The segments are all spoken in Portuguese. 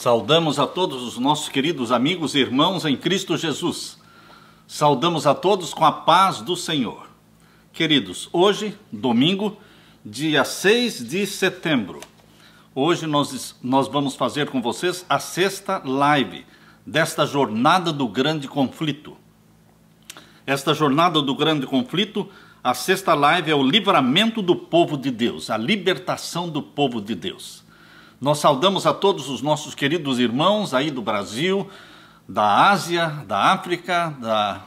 Saudamos a todos os nossos queridos amigos e irmãos em Cristo Jesus. Saudamos a todos com a paz do Senhor. Queridos, hoje, domingo, dia 6 de setembro. Hoje nós vamos fazer com vocês a sexta live desta jornada do grande conflito. Esta jornada do grande conflito, a sexta live é o livramento do povo de Deus, a libertação do povo de Deus. Nós saudamos a todos os nossos queridos irmãos aí do Brasil, da Ásia, da África,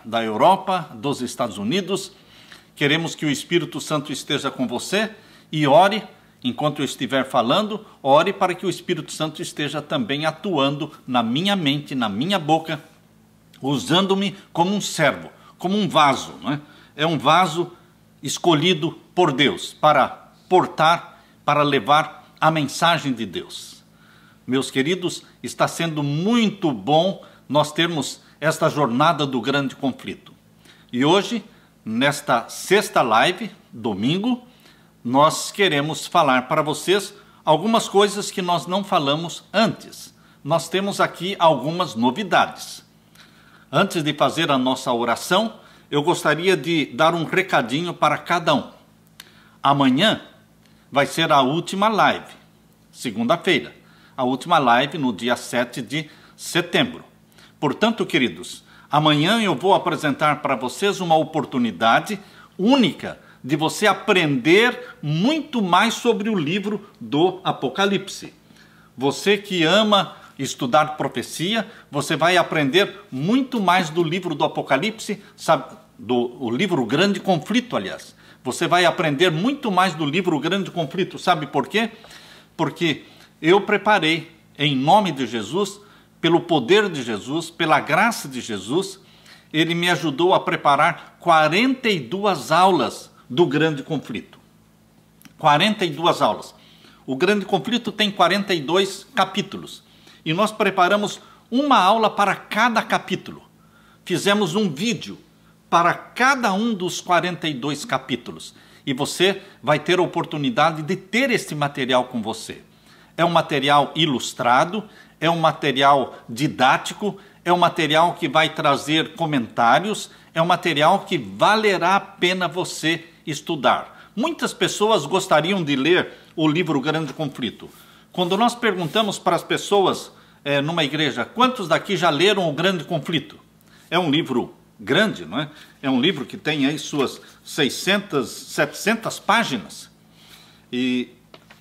da Europa, dos Estados Unidos. Queremos que o Espírito Santo esteja com você e ore, enquanto eu estiver falando, ore para que o Espírito Santo esteja também atuando na minha mente, na minha boca, usando-me como um servo, como um vaso, não é? É um vaso escolhido por Deus para portar, para levar a mensagem de Deus. Meus queridos, está sendo muito bom nós termos esta jornada do grande conflito. E hoje, nesta sexta live, domingo, nós queremos falar para vocês algumas coisas que nós não falamos antes. Nós temos aqui algumas novidades. Antes de fazer a nossa oração, eu gostaria de dar um recadinho para cada um. Amanhã vai ser a última live, segunda-feira, a última live no dia 7 de setembro. Portanto, queridos, amanhã eu vou apresentar para vocês uma oportunidade única de você aprender muito mais sobre o livro do Apocalipse. Você que ama estudar profecia, você vai aprender muito mais do livro do Apocalipse, sabe, o livro Grande Conflito, aliás. Você vai aprender muito mais do livro Grande Conflito. Sabe por quê? Porque eu preparei, em nome de Jesus, pelo poder de Jesus, pela graça de Jesus, ele me ajudou a preparar 42 aulas do Grande Conflito. 42 aulas. O Grande Conflito tem 42 capítulos. E nós preparamos uma aula para cada capítulo. Fizemos um vídeo para cada um dos 42 capítulos. E você vai ter a oportunidade de ter este material com você. É um material ilustrado, é um material didático, é um material que vai trazer comentários, é um material que valerá a pena você estudar. Muitas pessoas gostariam de ler o livro Grande Conflito. Quando nós perguntamos para as pessoas numa igreja, quantos daqui já leram o Grande Conflito? É um livro grande, não é? É um livro que tem aí suas 600, 700 páginas. E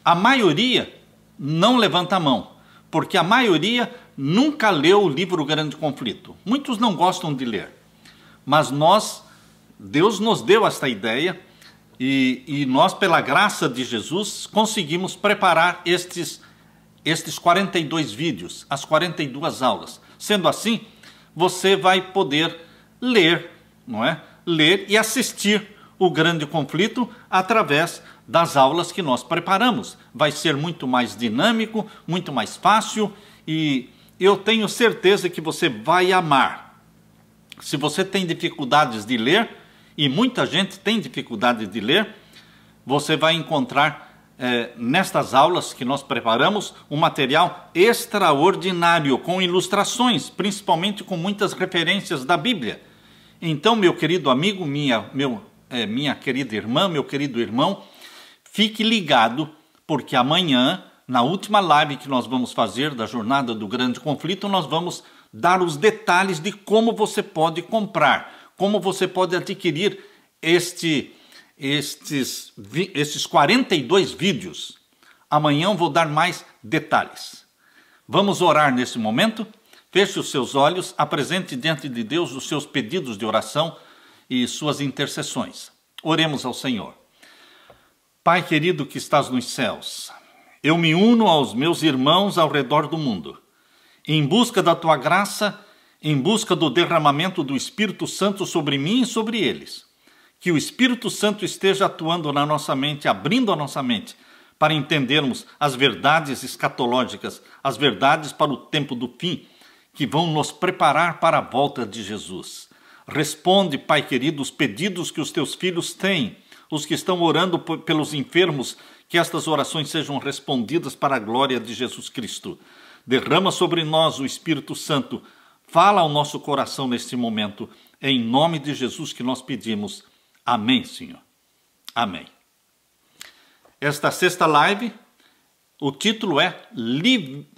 a maioria não levanta a mão, porque a maioria nunca leu o livro Grande Conflito. Muitos não gostam de ler. Mas Deus nos deu esta ideia e nós, pela graça de Jesus, conseguimos preparar estes 42 vídeos, as 42 aulas. Sendo assim, você vai poder ler, não é? Ler e assistir o Grande Conflito através das aulas que nós preparamos. Vai ser muito mais dinâmico, muito mais fácil e eu tenho certeza que você vai amar. Se você tem dificuldades de ler, e muita gente tem dificuldade de ler, você vai encontrar nestas aulas que nós preparamos um material extraordinário, com ilustrações, principalmente com muitas referências da Bíblia. Então, meu querido amigo, minha querida irmã, meu querido irmão, fique ligado, porque amanhã, na última live que nós vamos fazer da jornada do Grande Conflito, nós vamos dar os detalhes de como você pode comprar, como você pode adquirir estes 42 vídeos. Amanhã eu vou dar mais detalhes. Vamos orar nesse momento? Feche os seus olhos, apresente diante de Deus os seus pedidos de oração e suas intercessões. Oremos ao Senhor. Pai querido que estás nos céus, eu me uno aos meus irmãos ao redor do mundo, em busca da tua graça, em busca do derramamento do Espírito Santo sobre mim e sobre eles. Que o Espírito Santo esteja atuando na nossa mente, abrindo a nossa mente, para entendermos as verdades escatológicas, as verdades para o tempo do fim, que vão nos preparar para a volta de Jesus. Responde, Pai querido, os pedidos que os teus filhos têm, os que estão orando pelos enfermos, que estas orações sejam respondidas para a glória de Jesus Cristo. Derrama sobre nós o Espírito Santo. Fala ao nosso coração neste momento. É em nome de Jesus que nós pedimos. Amém, Senhor. Amém. Esta sexta live, o título é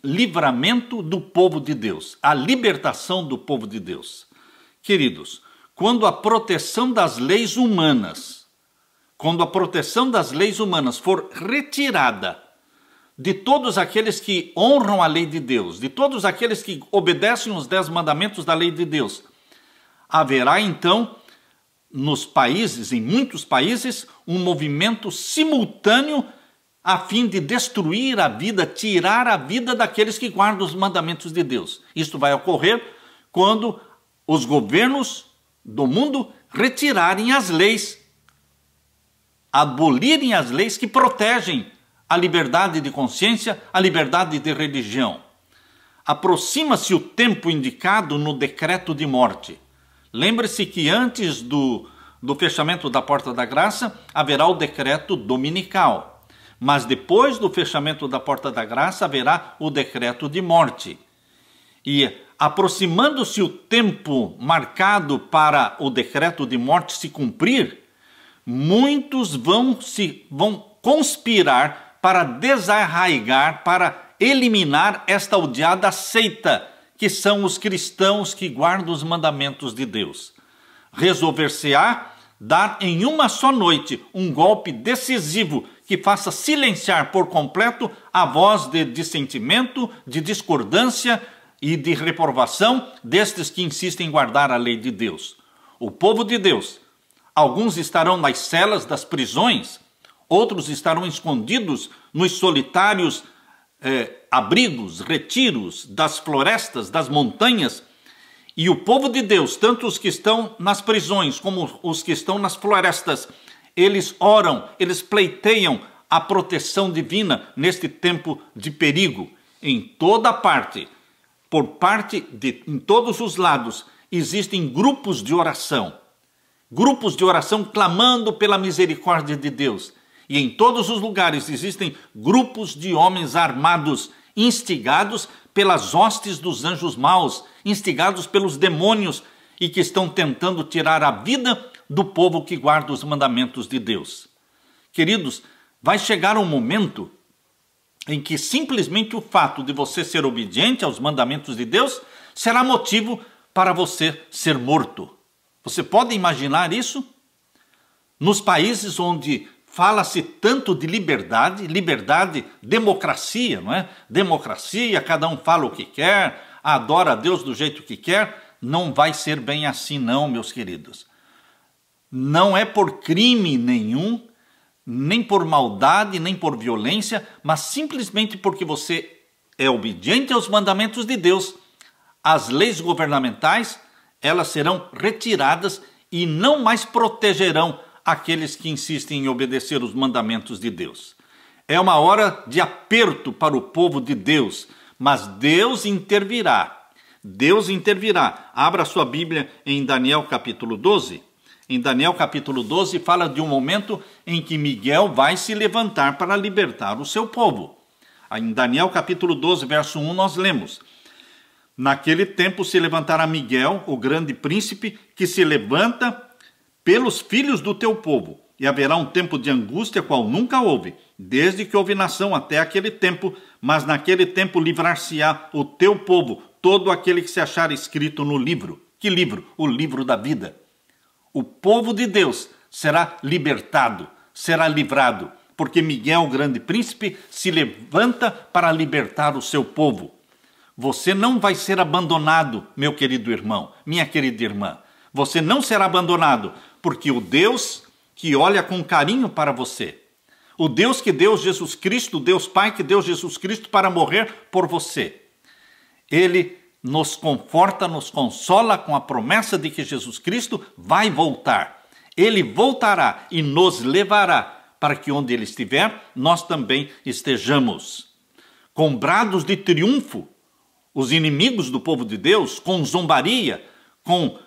Livramento do Povo de Deus. A libertação do povo de Deus. Queridos, quando a proteção das leis humanas for retirada de todos aqueles que honram a lei de Deus, de todos aqueles que obedecem os 10 mandamentos da lei de Deus, haverá então, nos países, em muitos países, um movimento simultâneo a fim de destruir a vida, tirar a vida daqueles que guardam os mandamentos de Deus. Isto vai ocorrer quando os governos do mundo retirarem as leis, abolirem as leis que protegem a liberdade de consciência, a liberdade de religião. Aproxima-se o tempo indicado no decreto de morte. Lembre-se que antes do fechamento da Porta da Graça, haverá o decreto dominical. Mas depois do fechamento da Porta da Graça, haverá o decreto de morte. E aproximando-se o tempo marcado para o decreto de morte se cumprir, muitos vão conspirar para desarraigar, para eliminar esta odiada seita, que são os cristãos que guardam os mandamentos de Deus. Resolver-se-á dar em uma só noite um golpe decisivo que faça silenciar por completo a voz de dissentimento, de discordância e de reprovação destes que insistem em guardar a lei de Deus. O povo de Deus, alguns estarão nas celas das prisões, outros estarão escondidos nos solitários abrigos, retiros das florestas, das montanhas. E o povo de Deus, tanto os que estão nas prisões como os que estão nas florestas, eles oram, eles pleiteiam a proteção divina neste tempo de perigo. Em toda parte, em todos os lados, existem grupos de oração clamando pela misericórdia de Deus. E em todos os lugares existem grupos de homens armados, instigados pelas hostes dos anjos maus, instigados pelos demônios e que estão tentando tirar a vida do povo que guarda os mandamentos de Deus. Queridos, vai chegar um momento em que simplesmente o fato de você ser obediente aos mandamentos de Deus será motivo para você ser morto. Você pode imaginar isso? Nos países onde fala-se tanto de liberdade, democracia, não é? Democracia, cada um fala o que quer, adora a Deus do jeito que quer. Não vai ser bem assim não, meus queridos. Não é por crime nenhum, nem por maldade, nem por violência, mas simplesmente porque você é obediente aos mandamentos de Deus. As leis governamentais, elas serão retiradas e não mais protegerão aqueles que insistem em obedecer os mandamentos de Deus. É uma hora de aperto para o povo de Deus, mas Deus intervirá. Deus intervirá. Abra sua Bíblia em Daniel capítulo 12. Em Daniel capítulo 12 fala de um momento em que Miguel vai se levantar para libertar o seu povo. Em Daniel capítulo 12, verso 1, nós lemos: naquele tempo se levantará Miguel, o grande príncipe, que se levanta pelos filhos do teu povo, e haverá um tempo de angústia qual nunca houve, desde que houve nação até aquele tempo, mas naquele tempo livrar-se-á o teu povo, todo aquele que se achar escrito no livro. Que livro? O livro da vida. O povo de Deus será libertado, será livrado, porque Miguel, o grande príncipe, se levanta para libertar o seu povo. Você não vai ser abandonado, meu querido irmão, minha querida irmã. Você não será abandonado, porque o Deus que olha com carinho para você, o Deus que deu Jesus Cristo, o Deus Pai que deu Jesus Cristo para morrer por você, Ele nos conforta, nos consola com a promessa de que Jesus Cristo vai voltar. Ele voltará e nos levará para que onde Ele estiver, nós também estejamos. Com brados de triunfo, os inimigos do povo de Deus, com zombaria, com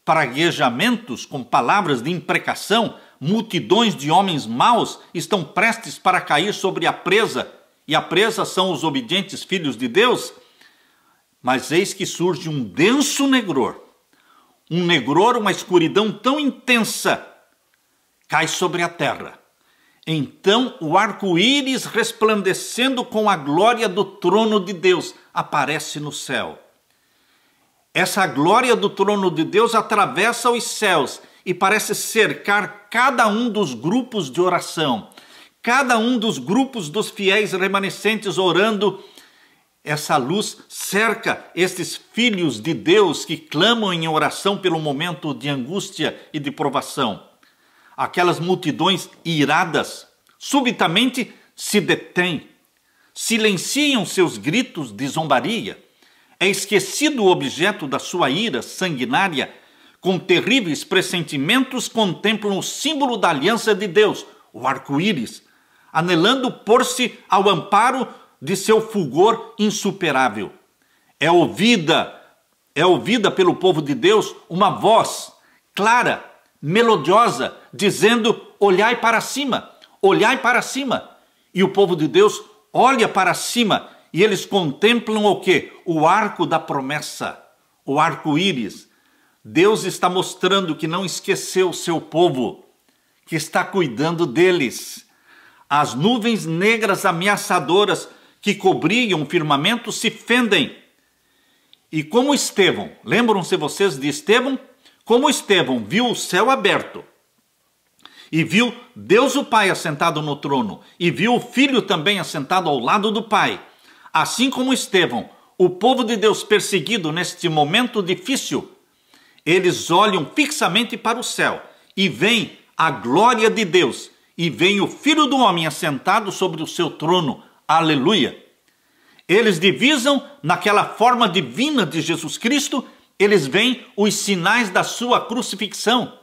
praguejamentos, com palavras de imprecação, multidões de homens maus estão prestes para cair sobre a presa, e a presa são os obedientes filhos de Deus. Mas eis que surge um denso negror. Um negror, uma escuridão tão intensa, cai sobre a terra. Então o arco-íris, resplandecendo com a glória do trono de Deus, aparece no céu. Essa glória do trono de Deus atravessa os céus e parece cercar cada um dos grupos de oração, cada um dos grupos dos fiéis remanescentes orando. Essa luz cerca estes filhos de Deus que clamam em oração pelo momento de angústia e de provação. Aquelas multidões iradas subitamente se detêm, silenciam seus gritos de zombaria. É esquecido o objeto da sua ira sanguinária. Com terríveis pressentimentos contemplam o símbolo da aliança de Deus, o arco-íris, anelando pôr-se ao amparo de seu fulgor insuperável. É ouvida pelo povo de Deus uma voz clara, melodiosa, dizendo: olhai para cima, olhai para cima. E o povo de Deus olha para cima e eles contemplam o quê? O arco da promessa, o arco-íris. Deus está mostrando que não esqueceu o seu povo, que está cuidando deles. As nuvens negras ameaçadoras que cobriam o firmamento se fendem. E como Estevão, lembram-se vocês de Estevão? Como Estevão viu o céu aberto e viu Deus o Pai assentado no trono e viu o Filho também assentado ao lado do Pai, assim como Estevão, o povo de Deus perseguido neste momento difícil, eles olham fixamente para o céu e veem a glória de Deus e veem o Filho do Homem assentado sobre o seu trono. Aleluia! Eles divisam naquela forma divina de Jesus Cristo, eles veem os sinais da sua crucifixão.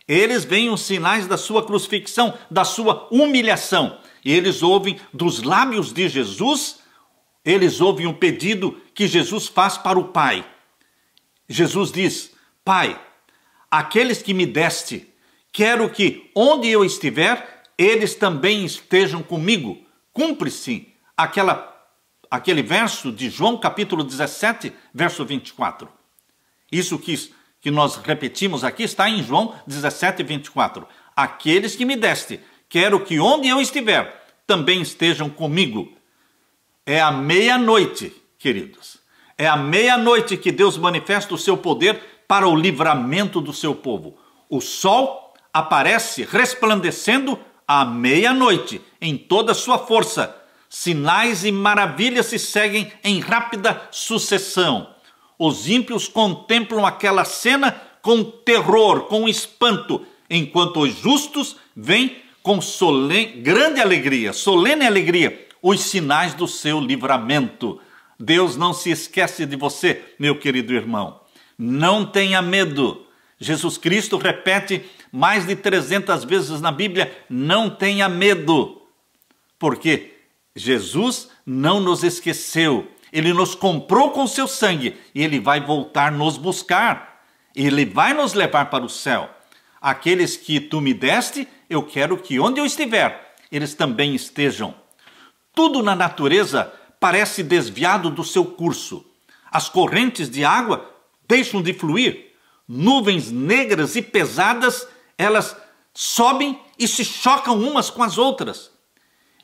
Eles veem os sinais da sua crucifixão, da sua humilhação. E eles ouvem dos lábios de Jesus, eles ouvem um pedido que Jesus faz para o Pai. Jesus diz: Pai, aqueles que me deste, quero que onde eu estiver, eles também estejam comigo. Cumpre-se aquele verso de João capítulo 17, verso 24. Isso que nós repetimos aqui está em João 17, 24. Aqueles que me deste, quero que onde eu estiver, também estejam comigo. É à meia-noite, queridos. É à meia-noite que Deus manifesta o seu poder para o livramento do seu povo. O sol aparece resplandecendo à meia-noite, em toda a sua força. Sinais e maravilhas se seguem em rápida sucessão. Os ímpios contemplam aquela cena com terror, com espanto, enquanto os justos veem com grande alegria, solene alegria, os sinais do seu livramento. Deus não se esquece de você, meu querido irmão. Não tenha medo. Jesus Cristo repete mais de 300 vezes na Bíblia: não tenha medo. Porque Jesus não nos esqueceu. Ele nos comprou com seu sangue e ele vai voltar nos buscar. Ele vai nos levar para o céu. Aqueles que tu me deste, eu quero que onde eu estiver, eles também estejam. Tudo na natureza parece desviado do seu curso. As correntes de água deixam de fluir. Nuvens negras e pesadas, elas sobem e se chocam umas com as outras.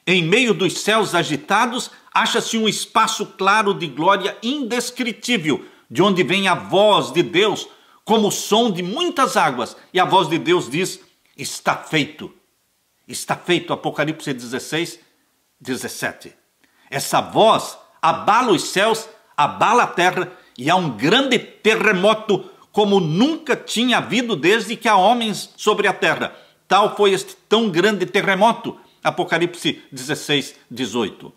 Em meio dos céus agitados, acha-se um espaço claro de glória indescritível, de onde vem a voz de Deus, como o som de muitas águas. E a voz de Deus diz: está feito. Está feito. Apocalipse 16, 17. Essa voz abala os céus, abala a terra, e há um grande terremoto, como nunca tinha havido desde que há homens sobre a terra. Tal foi este tão grande terremoto. Apocalipse 16, 18.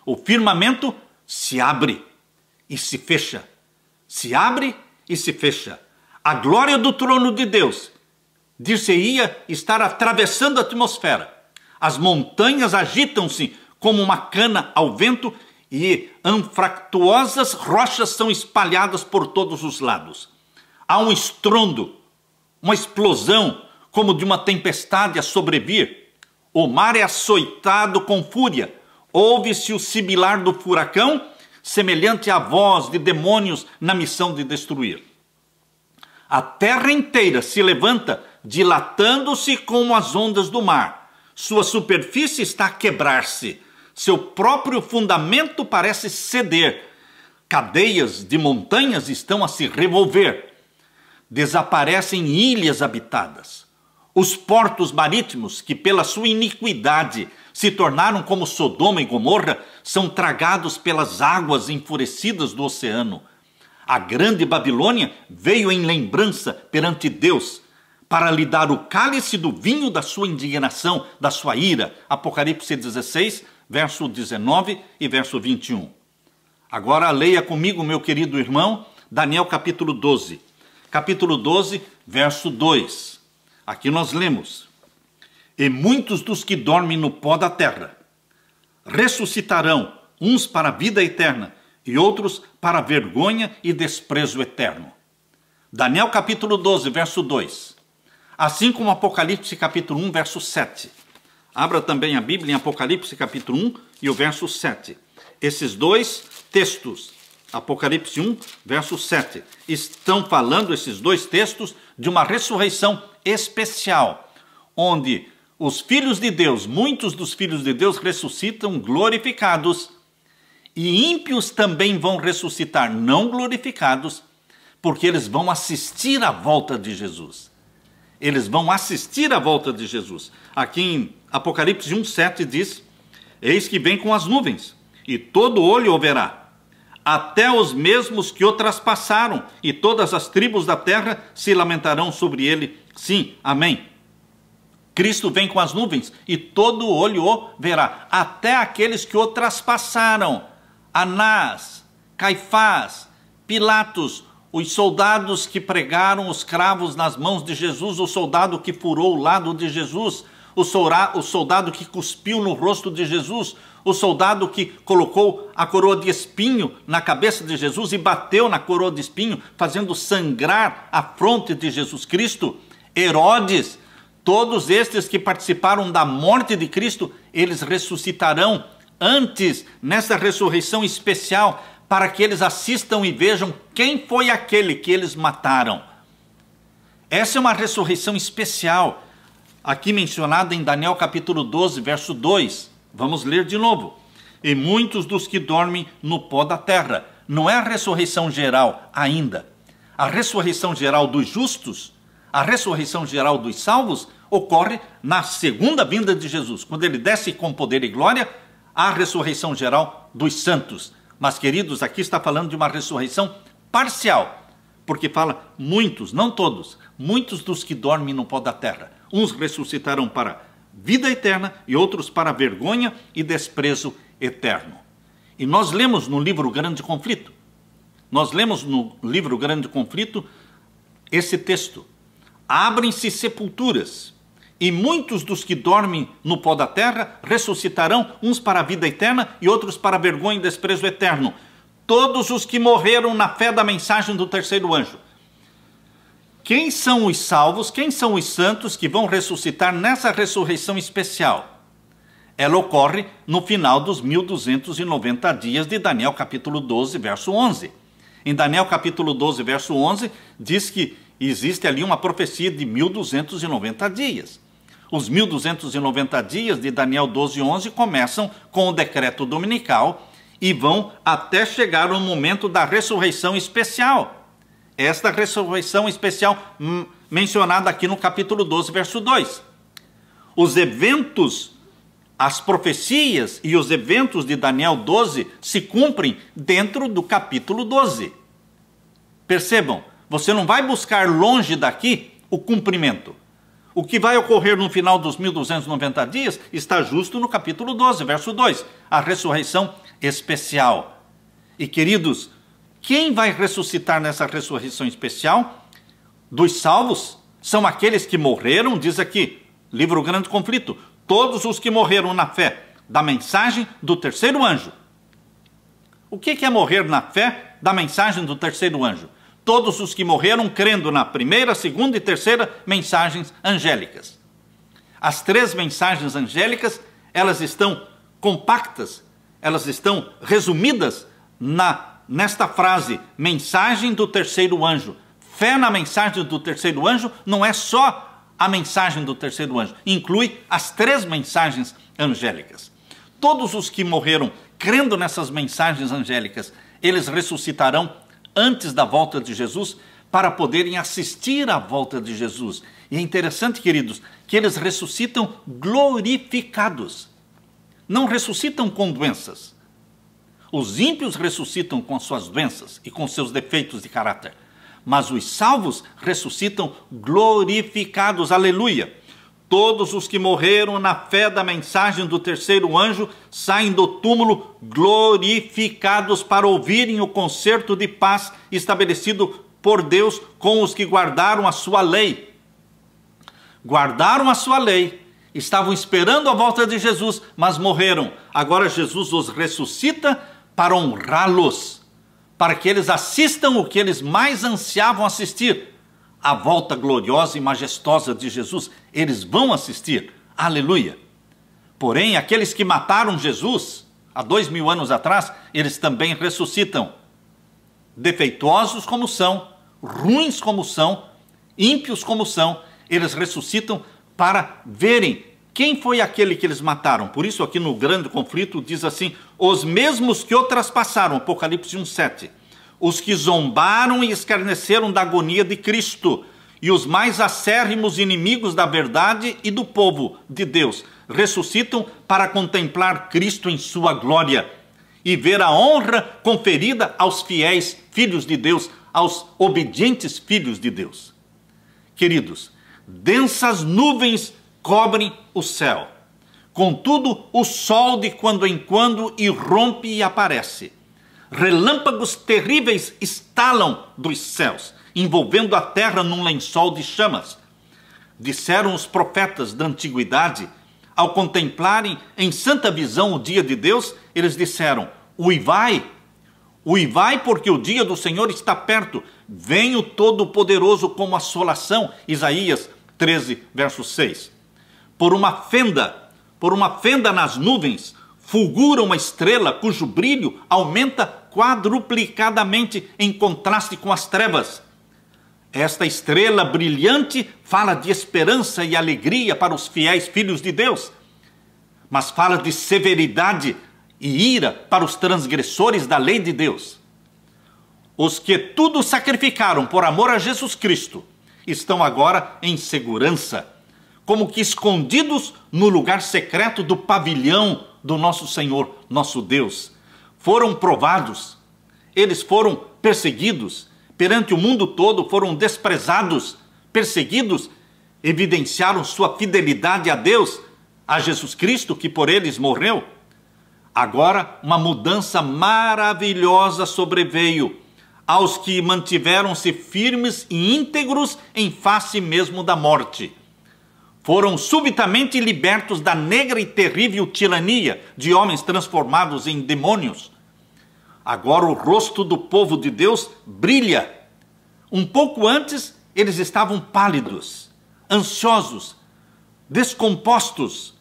O firmamento se abre e se fecha. Se abre e se fecha. A glória do trono de Deus dir-se-ia estar atravessando a atmosfera. As montanhas agitam-se como uma cana ao vento e anfractuosas rochas são espalhadas por todos os lados. Há um estrondo, uma explosão como de uma tempestade a sobrevir. O mar é açoitado com fúria. Ouve-se o sibilar do furacão, semelhante à voz de demônios na missão de destruir. A terra inteira se levanta, dilatando-se como as ondas do mar. Sua superfície está a quebrar-se. Seu próprio fundamento parece ceder. Cadeias de montanhas estão a se revolver. Desaparecem ilhas habitadas. Os portos marítimos, que pela sua iniquidade se tornaram como Sodoma e Gomorra, são tragados pelas águas enfurecidas do oceano. A grande Babilônia veio em lembrança perante Deus para lhe dar o cálice do vinho da sua indignação, da sua ira. Apocalipse 16, verso 19 e verso 21. Agora leia comigo, meu querido irmão, Daniel capítulo 12. Capítulo 12, verso 2. Aqui nós lemos: E muitos dos que dormem no pó da terra ressuscitarão, uns para a vida eterna e outros para vergonha e desprezo eterno. Daniel capítulo 12, verso 2. Assim como Apocalipse capítulo 1, verso 7. Abra também a Bíblia em Apocalipse capítulo 1 e o verso 7. Esses dois textos, Apocalipse 1, verso 7, estão falando, esses dois textos, de uma ressurreição especial, onde os filhos de Deus, muitos dos filhos de Deus ressuscitam glorificados, e ímpios também vão ressuscitar não glorificados, porque eles vão assistir à volta de Jesus. Eles vão assistir à volta de Jesus. Aqui em Apocalipse 1, 7 diz: Eis que vem com as nuvens, e todo olho o verá, até os mesmos que o traspassaram, e todas as tribos da terra se lamentarão sobre ele. Sim, amém. Cristo vem com as nuvens, e todo olho o verá, até aqueles que o traspassaram. Anás, Caifás, Pilatos, os soldados que pregaram os cravos nas mãos de Jesus, o soldado que furou o lado de Jesus, o soldado que cuspiu no rosto de Jesus, o soldado que colocou a coroa de espinho na cabeça de Jesus e bateu na coroa de espinho, fazendo sangrar a fronte de Jesus Cristo, Herodes, todos estes que participaram da morte de Cristo, eles ressuscitarão antes, nessa ressurreição especial, para que eles assistam e vejam quem foi aquele que eles mataram. Essa é uma ressurreição especial, aqui mencionada em Daniel capítulo 12, verso 2. Vamos ler de novo. E muitos dos que dormem no pó da terra. Não é a ressurreição geral ainda. A ressurreição geral dos justos, a ressurreição geral dos salvos, ocorre na segunda vinda de Jesus. Quando ele desce com poder e glória, a ressurreição geral dos santos. Mas, queridos, aqui está falando de uma ressurreição parcial, porque fala muitos, não todos, muitos dos que dormem no pó da terra. Uns ressuscitarão para vida eterna e outros para vergonha e desprezo eterno. E nós lemos no livro Grande Conflito, esse texto: abrem-se sepulturas, e muitos dos que dormem no pó da terra ressuscitarão, uns para a vida eterna e outros para a vergonha e desprezo eterno. Todos os que morreram na fé da mensagem do terceiro anjo. Quem são os salvos, quem são os santos que vão ressuscitar nessa ressurreição especial? Ela ocorre no final dos 1290 dias de Daniel capítulo 12, verso 11. Em Daniel capítulo 12, verso 11, diz que existe ali uma profecia de 1290 dias. Os 1290 dias de Daniel 12, 11 começam com o decreto dominical e vão até chegar o momento da ressurreição especial. Esta ressurreição especial mencionada aqui no capítulo 12, verso 2. Os eventos, as profecias e os eventos de Daniel 12 se cumprem dentro do capítulo 12. Percebam, você não vai buscar longe daqui o cumprimento. O que vai ocorrer no final dos 1290 dias está justo no capítulo 12, verso 2, a ressurreição especial. E, queridos, quem vai ressuscitar nessa ressurreição especial? Dos salvos são aqueles que morreram, diz aqui, livro Grande Conflito, todos os que morreram na fé da mensagem do terceiro anjo. O que é morrer na fé da mensagem do terceiro anjo? Todos os que morreram crendo na primeira, segunda e terceira mensagens angélicas. As três mensagens angélicas, elas estão compactas, elas estão resumidas nesta frase, mensagem do terceiro anjo. Fé na mensagem do terceiro anjo não é só a mensagem do terceiro anjo, inclui as 3 mensagens angélicas. Todos os que morreram crendo nessas mensagens angélicas, eles ressuscitarão antes da volta de Jesus para poderem assistir à volta de Jesus. E é interessante, queridos, que eles ressuscitam glorificados. Não ressuscitam com doenças. Os ímpios ressuscitam com suas doenças e com seus defeitos de caráter. Mas os salvos ressuscitam glorificados. Aleluia! Todos os que morreram na fé da mensagem do terceiro anjo saem do túmulo glorificados para ouvirem o concerto de paz estabelecido por Deus com os que guardaram a sua lei. Guardaram a sua lei, estavam esperando a volta de Jesus, mas morreram. Agora Jesus os ressuscita para honrá-los, para que eles assistam o que eles mais ansiavam assistir, a volta gloriosa e majestosa de Jesus. Eles vão assistir, aleluia. Porém, aqueles que mataram Jesus há 2000 anos atrás, eles também ressuscitam, defeituosos como são, ruins como são, ímpios como são, eles ressuscitam para verem quem foi aquele que eles mataram. Por isso aqui no grande conflito diz assim, os mesmos que o traspassaram, Apocalipse 1:7, os que zombaram e escarneceram da agonia de Cristo, e os mais acérrimos inimigos da verdade e do povo de Deus, ressuscitam para contemplar Cristo em sua glória e ver a honra conferida aos fiéis filhos de Deus, aos obedientes filhos de Deus. Queridos, densas nuvens cobrem o céu, contudo o sol de quando em quando irrompe e aparece. Relâmpagos terríveis estalam dos céus, envolvendo a terra num lençol de chamas. Disseram os profetas da antiguidade, ao contemplarem em santa visão o dia de Deus, eles disseram, uivai, porque o dia do Senhor está perto, vem o Todo-Poderoso como assolação. Isaías 13, verso 6. Por uma fenda nas nuvens, fulgura uma estrela cujo brilho aumenta quadruplicadamente em contraste com as trevas. Esta estrela brilhante fala de esperança e alegria para os fiéis filhos de Deus, mas fala de severidade e ira para os transgressores da lei de Deus. Os que tudo sacrificaram por amor a Jesus Cristo estão agora em segurança, como que escondidos no lugar secreto do pavilhão do nosso Senhor, nosso Deus. Foram provados, eles foram perseguidos, perante o mundo todo foram desprezados, perseguidos, evidenciaram sua fidelidade a Deus, a Jesus Cristo, que por eles morreu. Agora uma mudança maravilhosa sobreveio aos que mantiveram-se firmes e íntegros em face mesmo da morte. Foram subitamente libertos da negra e terrível tirania de homens transformados em demônios. Agora o rosto do povo de Deus brilha. Um pouco antes eles estavam pálidos, ansiosos, descompostos,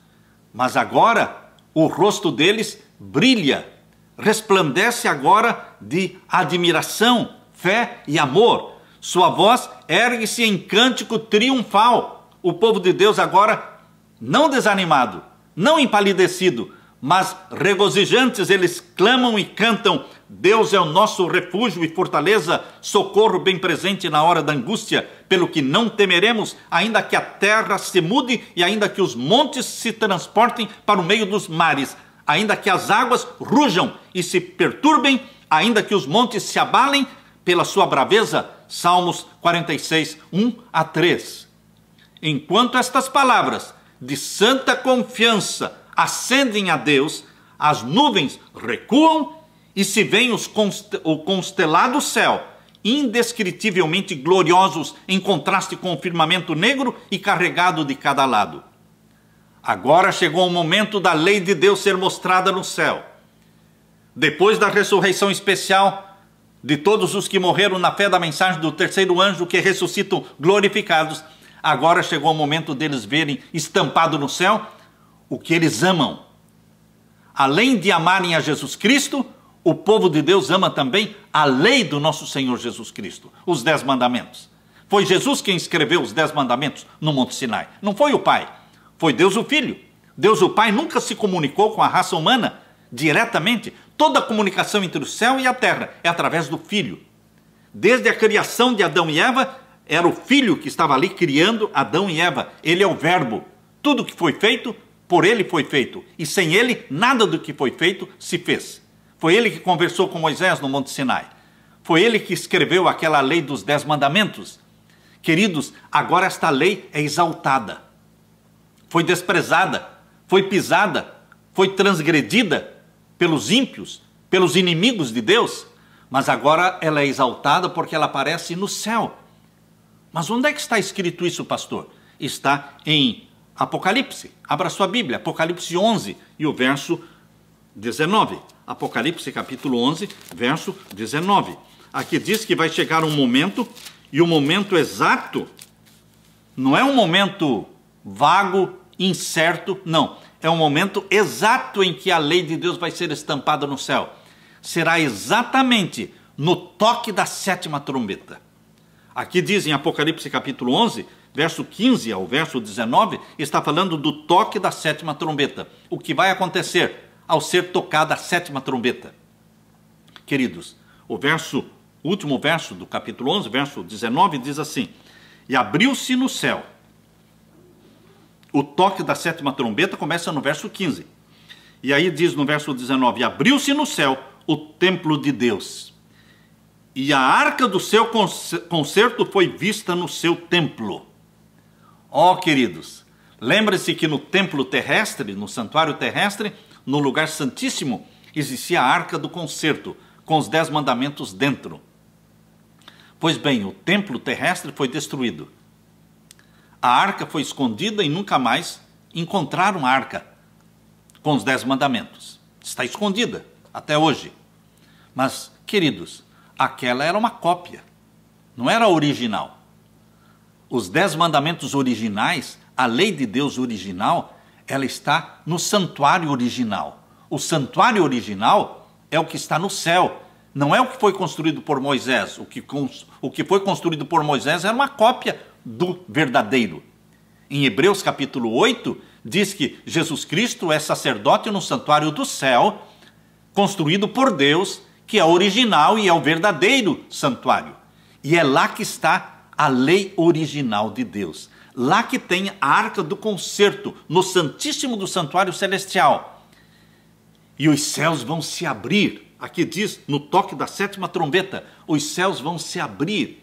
mas agora o rosto deles brilha, resplandece agora de admiração, fé e amor. Sua voz ergue-se em cântico triunfal. O povo de Deus agora, não desanimado, não empalidecido, mas regozijantes, eles clamam e cantam, Deus é o nosso refúgio e fortaleza, socorro bem presente na hora da angústia, pelo que não temeremos, ainda que a terra se mude e ainda que os montes se transportem para o meio dos mares, ainda que as águas rujam e se perturbem, ainda que os montes se abalem pela sua braveza. Salmos 46, 1-3. Enquanto estas palavras de santa confiança ascendem a Deus, as nuvens recuam e se vêem o constelado céu, indescritivelmente gloriosos em contraste com o firmamento negro e carregado de cada lado. Agora chegou o momento da lei de Deus ser mostrada no céu. Depois da ressurreição especial de todos os que morreram na fé da mensagem do terceiro anjo, que ressuscitam glorificados, agora chegou o momento deles verem estampado no céu o que eles amam. Além de amarem a Jesus Cristo, o povo de Deus ama também a lei do nosso Senhor Jesus Cristo, os 10 mandamentos. Foi Jesus quem escreveu os 10 mandamentos no Monte Sinai. Não foi o Pai, foi Deus o Filho. Deus o Pai nunca se comunicou com a raça humana diretamente. Toda a comunicação entre o céu e a terra é através do Filho. Desde a criação de Adão e Eva, era o Filho que estava ali criando Adão e Eva. Ele é o Verbo. Tudo que foi feito, por ele foi feito. E sem ele, nada do que foi feito se fez. Foi ele que conversou com Moisés no Monte Sinai. Foi ele que escreveu aquela lei dos 10 mandamentos. Queridos, agora esta lei é exaltada. Foi desprezada, foi pisada, foi transgredida pelos ímpios, pelos inimigos de Deus. Mas agora ela é exaltada porque ela aparece no céu. Mas onde é que está escrito isso, pastor? Está em Apocalipse. Abra sua Bíblia, Apocalipse 11 e o verso 19. Apocalipse capítulo 11, verso 19. Aqui diz que vai chegar um momento, e o momento exato não é um momento vago, incerto, não. É um momento exato em que a lei de Deus vai ser estampada no céu. Será exatamente no toque da 7ª trombeta. Aqui diz em Apocalipse capítulo 11, verso 15 ao verso 19, está falando do toque da 7ª trombeta. O que vai acontecer ao ser tocada a 7ª trombeta. Queridos, o último verso do capítulo 11, verso 19, diz assim: e abriu-se no céu. O toque da 7ª trombeta começa no verso 15. E aí diz no verso 19, abriu-se no céu o templo de Deus, e a arca do seu concerto foi vista no seu templo. Ó, queridos, lembre-se que no templo terrestre, no santuário terrestre, no lugar santíssimo, existia a arca do concerto, com os 10 mandamentos dentro. Pois bem, o templo terrestre foi destruído. A arca foi escondida e nunca mais encontraram a arca com os 10 mandamentos. Está escondida até hoje. Mas, queridos, aquela era uma cópia, não era a original. Os 10 mandamentos originais, a lei de Deus original, ela está no santuário original. O santuário original é o que está no céu, não é o que foi construído por Moisés. O que foi construído por Moisés era uma cópia do verdadeiro. Em Hebreus capítulo 8, diz que Jesus Cristo é sacerdote no santuário do céu, construído por Deus, que é original e é o verdadeiro santuário. E é lá que está a lei original de Deus. Lá que tem a arca do concerto, no santíssimo do santuário celestial. E os céus vão se abrir. Aqui diz, no toque da 7ª trombeta, os céus vão se abrir.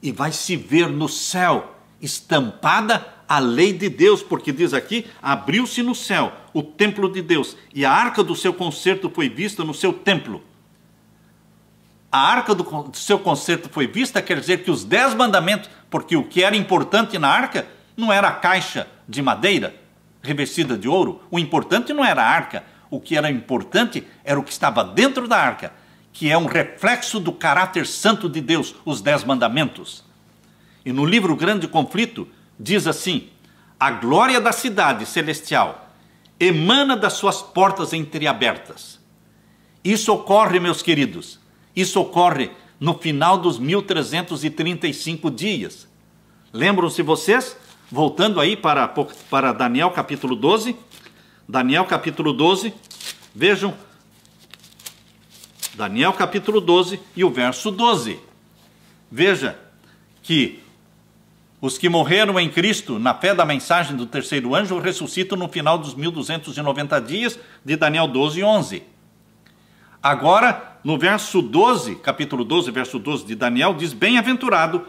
E vai se ver no céu estampada a lei de Deus, porque diz aqui, abriu-se no céu o templo de Deus, e a arca do seu concerto foi vista no seu templo. A arca do seu concerto foi vista, quer dizer que os 10 mandamentos, porque o que era importante na arca não era a caixa de madeira revestida de ouro, o importante não era a arca, o que era importante era o que estava dentro da arca, que é um reflexo do caráter santo de Deus, os 10 mandamentos. E no livro Grande Conflito, diz assim, a glória da cidade celestial emana das suas portas entreabertas. Isso ocorre, meus queridos, isso ocorre no final dos 1335 dias. Lembram-se vocês? Voltando aí para Daniel capítulo 12. Daniel capítulo 12. Vejam. Daniel capítulo 12 e o verso 12. Veja que os que morreram em Cristo na fé da mensagem do terceiro anjo ressuscitam no final dos 1290 dias de Daniel 12, 11. Agora, no verso 12, capítulo 12, verso 12 de Daniel, diz, bem-aventurado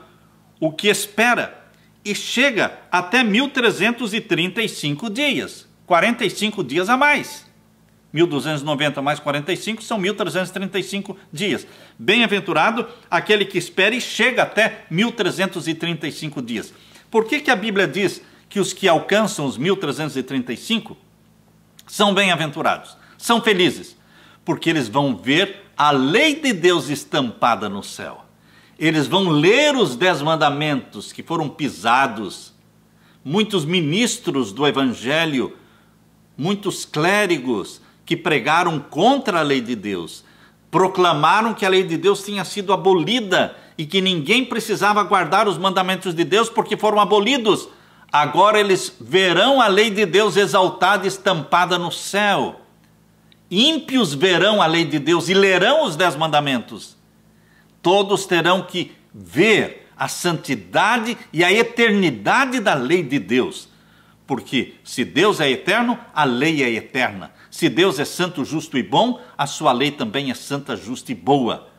o que espera e chega até 1335 dias, 45 dias a mais. 1290 mais 45 são 1335 dias. Bem-aventurado aquele que espera e chega até 1335 dias. Por que a Bíblia diz que os que alcançam os 1335 são bem-aventurados, são felizes? Porque eles vão ver a lei de Deus estampada no céu. Eles vão ler os 10 mandamentos que foram pisados. Muitos ministros do Evangelho, muitos clérigos que pregaram contra a lei de Deus, proclamaram que a lei de Deus tinha sido abolida e que ninguém precisava guardar os mandamentos de Deus porque foram abolidos. Agora eles verão a lei de Deus exaltada e estampada no céu. Ímpios verão a lei de Deus e lerão os 10 mandamentos. Todos terão que ver a santidade e a eternidade da lei de Deus. Porque se Deus é eterno, a lei é eterna. Se Deus é santo, justo e bom, a sua lei também é santa, justa e boa.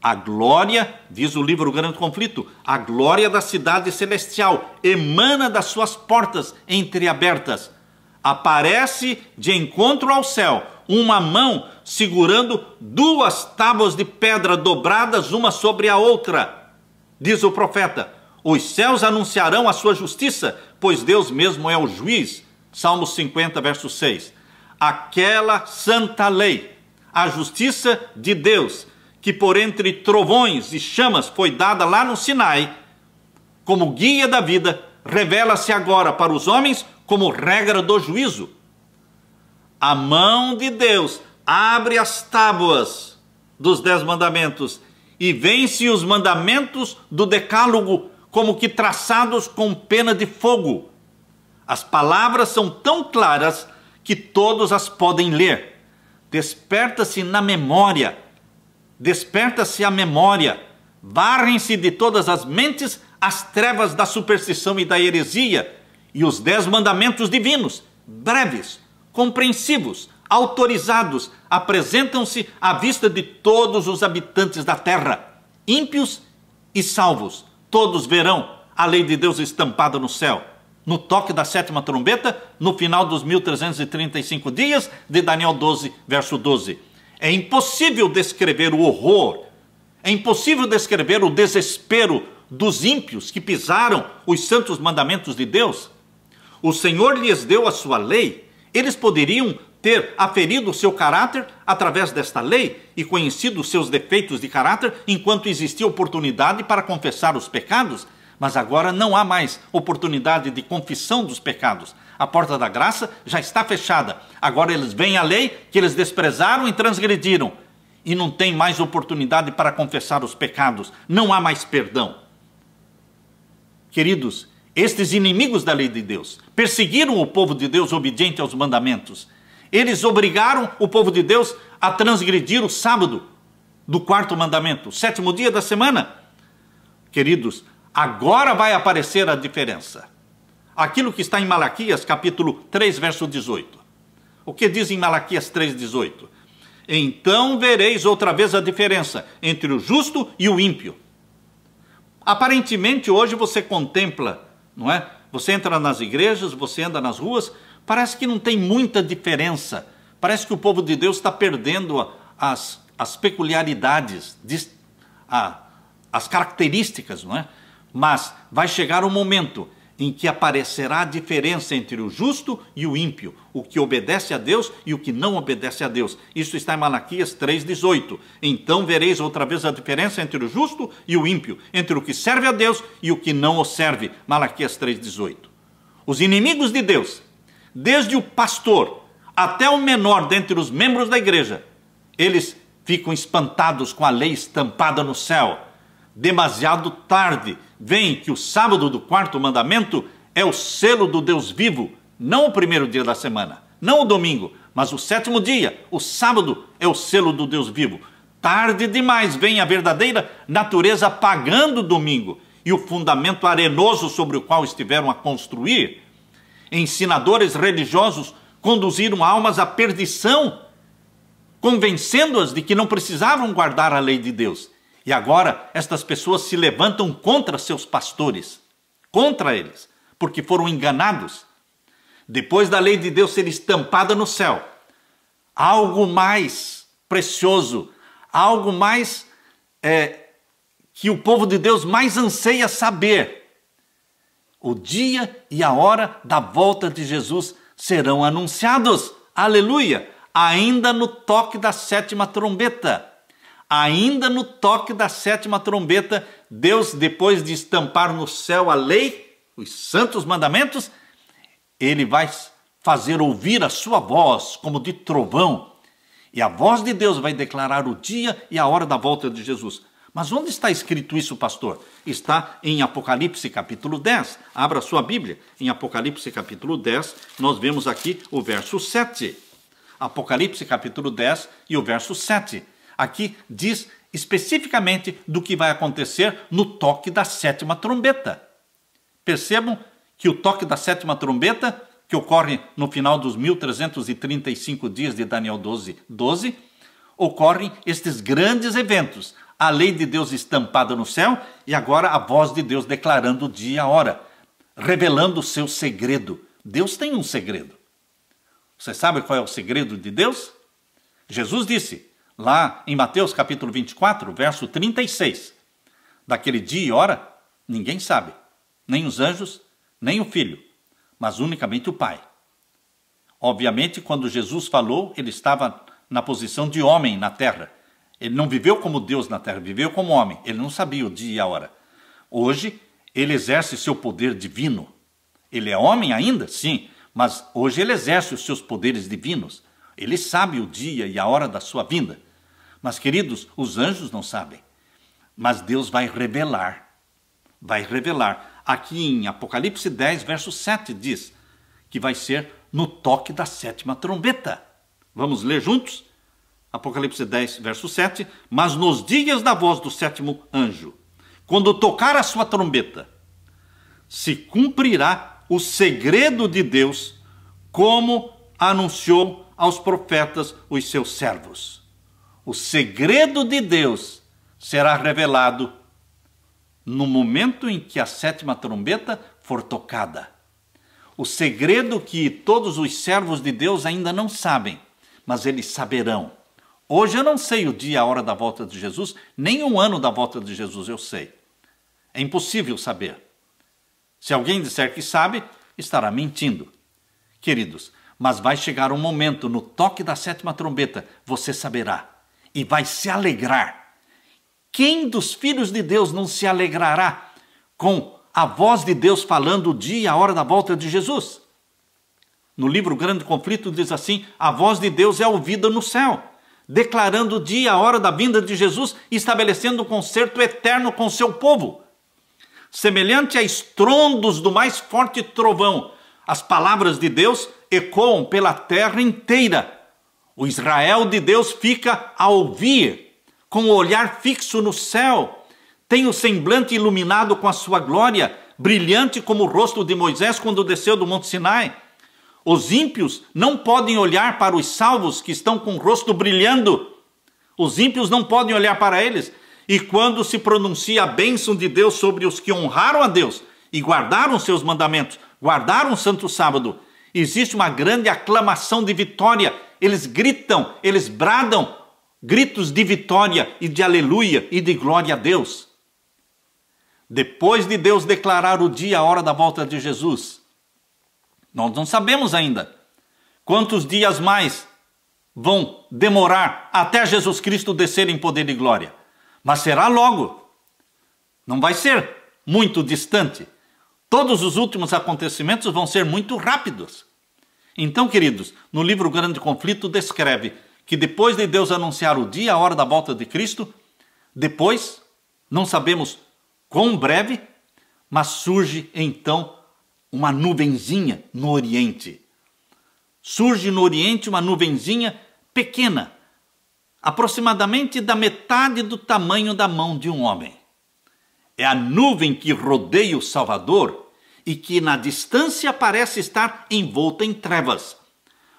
A glória, diz o livro O Grande Conflito, a glória da cidade celestial emana das suas portas entreabertas. Aparece de encontro ao céu uma mão segurando 2 tábuas de pedra dobradas uma sobre a outra. Diz o profeta: os céus anunciarão a sua justiça, pois Deus mesmo é o juiz. Salmos 50, verso 6. Aquela santa lei, a justiça de Deus, que por entre trovões e chamas foi dada lá no Sinai, como guia da vida, revela-se agora para os homens como regra do juízo. A mão de Deus abre as tábuas dos 10 mandamentos e vence os mandamentos do decálogo como que traçados com pena de fogo. As palavras são tão claras que todos as podem ler. Desperta-se na memória, desperta-se a memória, varrem-se de todas as mentes as trevas da superstição e da heresia, e os 10 mandamentos divinos, breves, compreensivos, autorizados, apresentam-se à vista de todos os habitantes da terra, ímpios e salvos. Todos verão a lei de Deus estampada no céu, no toque da 7ª trombeta, no final dos 1335 dias de Daniel 12, verso 12. É impossível descrever o horror, é impossível descrever o desespero dos ímpios que pisaram os santos mandamentos de Deus. O Senhor lhes deu a sua lei, eles poderiam ter aferido o seu caráter através desta lei e conhecido os seus defeitos de caráter enquanto existia oportunidade para confessar os pecados, mas agora não há mais oportunidade de confissão dos pecados. A porta da graça já está fechada. Agora eles veem a lei que eles desprezaram e transgrediram e não tem mais oportunidade para confessar os pecados. Não há mais perdão. Queridos, estes inimigos da lei de Deus perseguiram o povo de Deus obediente aos mandamentos. Eles obrigaram o povo de Deus a transgredir o sábado do 4º mandamento, o 7º dia da semana. Queridos, agora vai aparecer a diferença. Aquilo que está em Malaquias, capítulo 3, verso 18. O que diz em Malaquias 3, 18? Então vereis outra vez a diferença entre o justo e o ímpio. Aparentemente hoje você contempla, não é? Você entra nas igrejas, você anda nas ruas, parece que não tem muita diferença. Parece que o povo de Deus está perdendo as peculiaridades, as características, não é? Mas vai chegar um momento em que aparecerá a diferença entre o justo e o ímpio, o que obedece a Deus e o que não obedece a Deus. Isso está em Malaquias 3,18. Então vereis outra vez a diferença entre o justo e o ímpio, entre o que serve a Deus e o que não o serve. Malaquias 3,18. Os inimigos de Deus, desde o pastor até o menor dentre os membros da igreja, eles ficam espantados com a lei estampada no céu. Demasiado tarde veem que o sábado do 4º mandamento é o selo do Deus vivo, não o primeiro dia da semana, não o domingo, mas o 7º dia, o sábado, é o selo do Deus vivo. Tarde demais vem a verdadeira natureza pagã do domingo e o fundamento arenoso sobre o qual estiveram a construir. Ensinadores religiosos conduziram almas à perdição, convencendo-as de que não precisavam guardar a lei de Deus. E agora estas pessoas se levantam contra seus pastores, contra eles, porque foram enganados. Depois da lei de Deus ser estampada no céu, algo mais precioso, algo mais que o povo de Deus mais anseia saber. O dia e a hora da volta de Jesus serão anunciados. Aleluia! Ainda no toque da 7ª trombeta. Ainda no toque da 7ª trombeta, Deus, depois de estampar no céu a lei, os santos mandamentos, ele vai fazer ouvir a sua voz como de trovão, E a voz de Deus vai declarar o dia e a hora da volta de Jesus. Mas onde está escrito isso, pastor? Está em Apocalipse capítulo 10. Abra sua Bíblia. Em Apocalipse capítulo 10, nós vemos aqui o verso 7. Apocalipse capítulo 10 e o verso 7. Aqui diz especificamente do que vai acontecer no toque da sétima trombeta. Percebam que o toque da sétima trombeta, que ocorre no final dos 1335 dias de Daniel 12, ocorrem estes grandes eventos. A lei de Deus estampada no céu e agora a voz de Deus declarando o dia e a hora, revelando o seu segredo. Deus tem um segredo. Você sabe qual é o segredo de Deus? Jesus disse, lá em Mateus capítulo 24, verso 36, daquele dia e hora, ninguém sabe, nem os anjos, nem o Filho, mas unicamente o Pai. Obviamente, quando Jesus falou, ele estava na posição de homem na terra. Ele não viveu como Deus na terra, viveu como homem. Ele não sabia o dia e a hora. Hoje, ele exerce seu poder divino. Ele é homem ainda? Sim, mas hoje ele exerce os seus poderes divinos. Ele sabe o dia e a hora da sua vinda. Mas, queridos, os anjos não sabem. Mas Deus vai revelar. Vai revelar. Aqui em Apocalipse 10, verso 7, diz que vai ser no toque da sétima trombeta. Vamos ler juntos? Apocalipse 10, verso 7. Mas nos dias da voz do sétimo anjo, quando tocar a sua trombeta, se cumprirá o segredo de Deus, como anunciou aos profetas os seus servos. O segredo de Deus será revelado no momento em que a sétima trombeta for tocada. O segredo que todos os servos de Deus ainda não sabem, mas eles saberão. Hoje eu não sei o dia e a hora da volta de Jesus, nem o ano da volta de Jesus eu sei. É impossível saber. Se alguém disser que sabe, estará mentindo. Queridos, mas vai chegar um momento no toque da sétima trombeta, você saberá e vai se alegrar. Quem dos filhos de Deus não se alegrará com a voz de Deus falando o dia e a hora da volta de Jesus? No livro Grande Conflito diz assim, a voz de Deus é ouvida no céu, declarando o dia e a hora da vinda de Jesus e estabelecendo um concerto eterno com seu povo. Semelhante a estrondos do mais forte trovão, as palavras de Deus ecoam pela terra inteira. O Israel de Deus fica a ouvir, com o olhar fixo no céu, tem o semblante iluminado com a sua glória, brilhante como o rosto de Moisés quando desceu do Monte Sinai. Os ímpios não podem olhar para os salvos que estão com o rosto brilhando. Os ímpios não podem olhar para eles. E quando se pronuncia a bênção de Deus sobre os que honraram a Deus e guardaram seus mandamentos, guardaram o Santo Sábado, existe uma grande aclamação de vitória. Eles gritam, eles bradam gritos de vitória e de aleluia e de glória a Deus. Depois de Deus declarar o dia e a hora da volta de Jesus, nós não sabemos ainda quantos dias mais vão demorar até Jesus Cristo descer em poder e glória. Mas será logo. Não vai ser muito distante. Todos os últimos acontecimentos vão ser muito rápidos. Então, queridos, no livro Grande Conflito descreve que depois de Deus anunciar o dia e a hora da volta de Cristo, depois, não sabemos quão breve, mas surge então uma nuvenzinha no Oriente. Surge no Oriente uma nuvenzinha pequena, aproximadamente da metade do tamanho da mão de um homem. É a nuvem que rodeia o Salvador e que na distância parece estar envolta em trevas.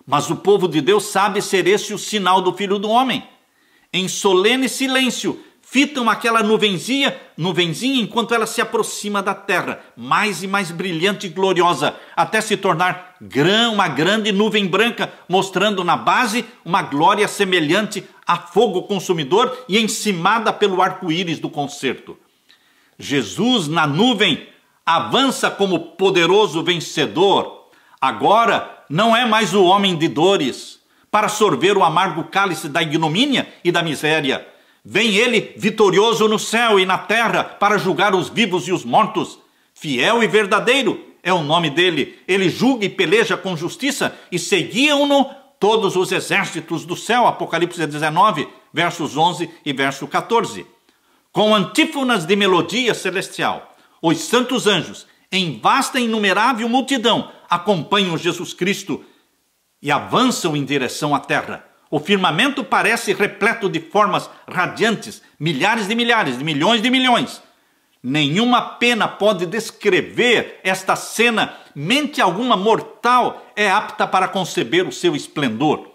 Mas o povo de Deus sabe ser esse o sinal do Filho do Homem. Em solene silêncio, fitam aquela nuvenzinha enquanto ela se aproxima da terra, mais e mais brilhante e gloriosa, até se tornar uma grande nuvem branca, mostrando na base uma glória semelhante a fogo consumidor e encimada pelo arco-íris do concerto. Jesus na nuvem avança como poderoso vencedor. Agora não é mais o homem de dores para sorver o amargo cálice da ignomínia e da miséria. Vem ele vitorioso no céu e na terra para julgar os vivos e os mortos. Fiel e verdadeiro é o nome dele. Ele julga e peleja com justiça e seguiam-no todos os exércitos do céu, Apocalipse 19, versos 11 e verso 14. Com antífonas de melodia celestial, os santos anjos, em vasta e inumerável multidão, acompanham Jesus Cristo e avançam em direção à terra. O firmamento parece repleto de formas radiantes, milhares, de milhões de milhões. Nenhuma pena pode descrever esta cena, mente alguma mortal é apta para conceber o seu esplendor.